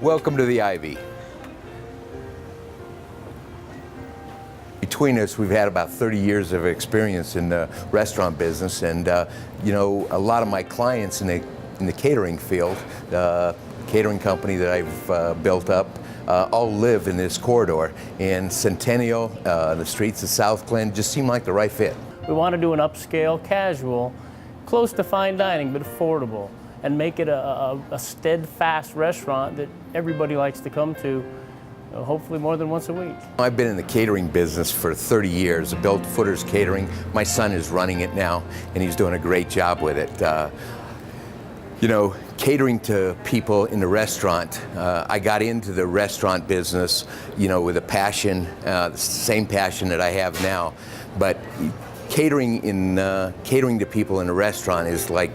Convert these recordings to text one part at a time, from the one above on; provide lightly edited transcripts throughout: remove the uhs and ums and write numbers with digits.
Welcome to the Ivy. Between us, we've had about 30 years of experience in the restaurant business, and you know, a lot of my clients in the catering field, the catering company that I've built up, all live in this corridor. And Centennial, the streets of South Glen just seem like the right fit. We want to do an upscale, casual, close to fine dining, but affordable, and make it a steadfast restaurant that everybody likes to come to, hopefully more than once a week. I've been in the catering business for 30 years. I built Footer's Catering. My son is running it now, and he's doing a great job with it. You know, catering to people in the restaurant, I got into the restaurant business, you know, with a passion, the same passion that I have now. But catering to people in a restaurant is like,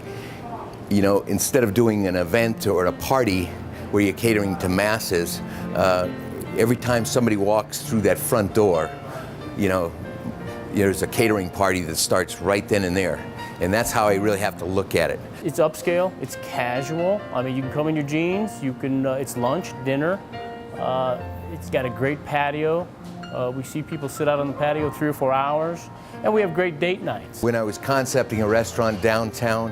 you know, instead of doing an event or a party where you're catering to masses, every time somebody walks through that front door, you know, there's a catering party that starts right then and there. And that's how I really have to look at it. It's upscale, it's casual. I mean, you can come in your jeans, you can, it's lunch, dinner. It's got a great patio. We see people sit out on the patio 3 or 4 hours. And we have great date nights. When I was concepting a restaurant downtown,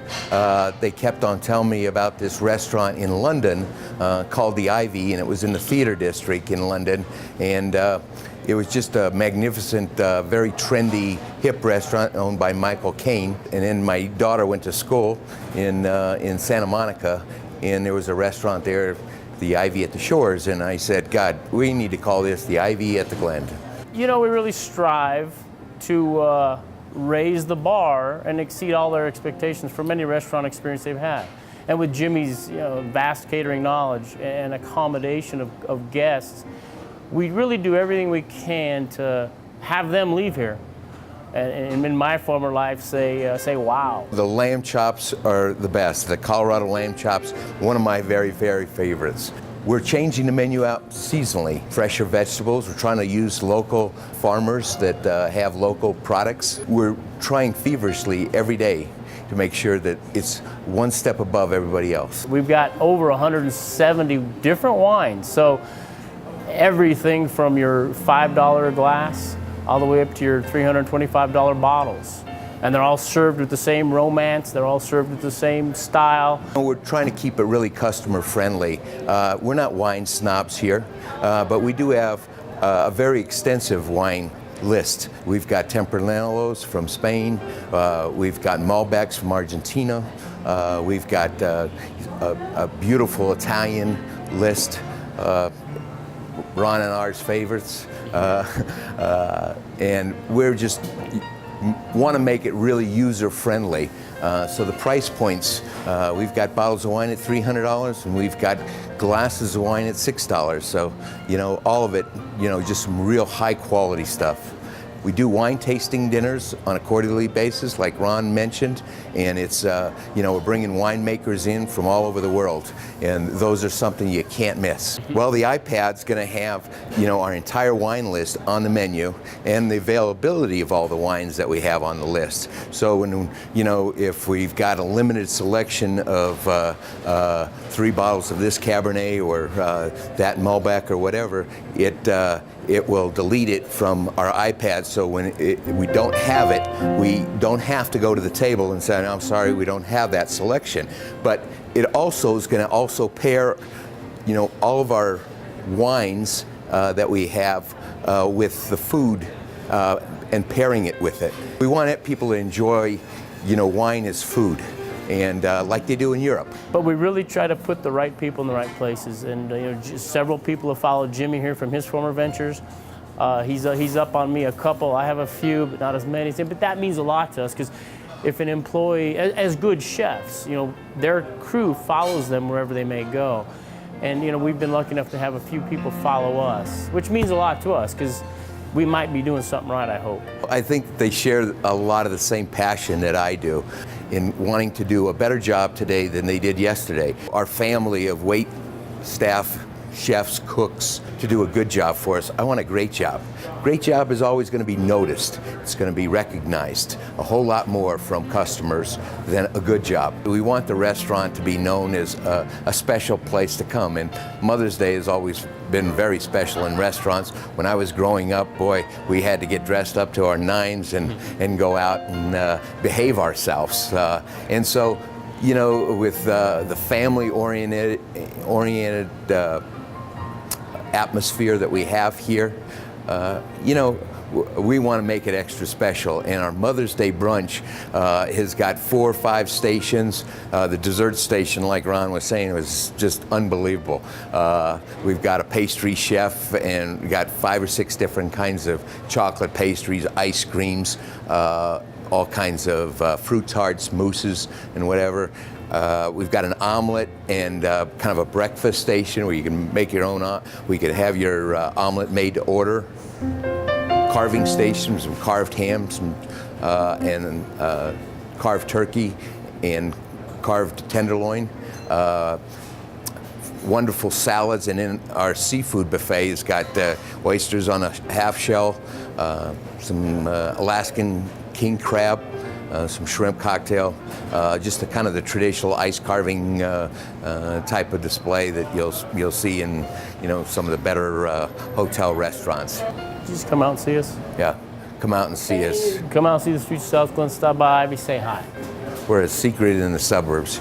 they kept on telling me about this restaurant in London called the Ivy, and it was in the theater district in London. And it was just a magnificent, very trendy, hip restaurant owned by Michael Caine. And then my daughter went to school in Santa Monica, and there was a restaurant there, the Ivy at the Shores, and I said, God, we need to call this the Ivy at the Glen. You know, we really strive to raise the bar and exceed all their expectations from any restaurant experience they've had. And with Jimmy's vast catering knowledge and accommodation of guests, we really do everything we can to have them leave here. And in my former life, say wow. The lamb chops are the best. The Colorado lamb chops, one of my very, very favorites. We're changing the menu out seasonally. Fresher vegetables. We're trying to use local farmers that have local products. We're trying feverishly every day to make sure that it's one step above everybody else. We've got over 170 different wines. So everything from your $5 a glass all the way up to your $325 bottles. And they're all served with the same romance, they're all served with the same style. We're trying to keep it really customer friendly. We're not wine snobs here, but we do have a very extensive wine list. We've got Tempranelos from Spain, we've got Malbecs from Argentina, we've got a beautiful Italian list, Ron and ours favorites, and we're just want to make it really user-friendly. So the price points, we've got bottles of wine at $300, and we've got glasses of wine at $6. So, you know, all of it, you know, just some real high-quality stuff. We do wine tasting dinners on a quarterly basis, like Ron mentioned, and it's, you know, we're bringing winemakers in from all over the world, and those are something you can't miss. Well, the iPad's going to have, you know, our entire wine list on the menu and the availability of all the wines that we have on the list. So when, you know, if we've got a limited selection of 3 bottles of this Cabernet or that Malbec or whatever, it will delete it from our iPad, so when we don't have it, we don't have to go to the table and say, I'm sorry, we don't have that selection. But it also is going to also pair, you know, all of our wines that we have with the food and pairing it with it. We want people to enjoy, you know, wine as food, and like they do in Europe. But we really try to put the right people in the right places, and you know, several people have followed Jimmy here from his former ventures. He's up on me a couple. I have a few, but not as many. But that means a lot to us, because if an employee, as good chefs, you know, their crew follows them wherever they may go. And you know, we've been lucky enough to have a few people follow us, which means a lot to us, because we might be doing something right, I hope. I think they share a lot of the same passion that I do in wanting to do a better job today than they did yesterday. Our family of wait staff chefs, cooks to do a good job for us. I want a great job. Great job is always going to be noticed. It's going to be recognized a whole lot more from customers than a good job. We want the restaurant to be known as a special place to come, and Mother's Day has always been very special in restaurants. When I was growing up, boy, we had to get dressed up to our nines and go out and behave ourselves. And so, you know, with the family-oriented atmosphere that we have here, you know, we want to make it extra special. And our Mother's Day brunch has got 4 or 5 stations. The dessert station, like Ron was saying, was just unbelievable. We've got a pastry chef, and we got 5 or 6 different kinds of chocolate pastries, ice creams, all kinds of fruit tarts, mousses, and whatever. We've got an omelet and kind of a breakfast station where you can make your own. We could have your omelet made to order. Carving station, some carved hams and carved turkey and carved tenderloin. Wonderful salads, and in our seafood buffet has got oysters on a half shell, some Alaskan king crab, some shrimp cocktail, just the kind of the traditional ice carving type of display that you'll see in, you know, some of the better hotel restaurants. Just come out and see us. Yeah, come out and see us. Come out and see the streets of South Glen. Stop by, maybe say hi. We're secreted in the suburbs.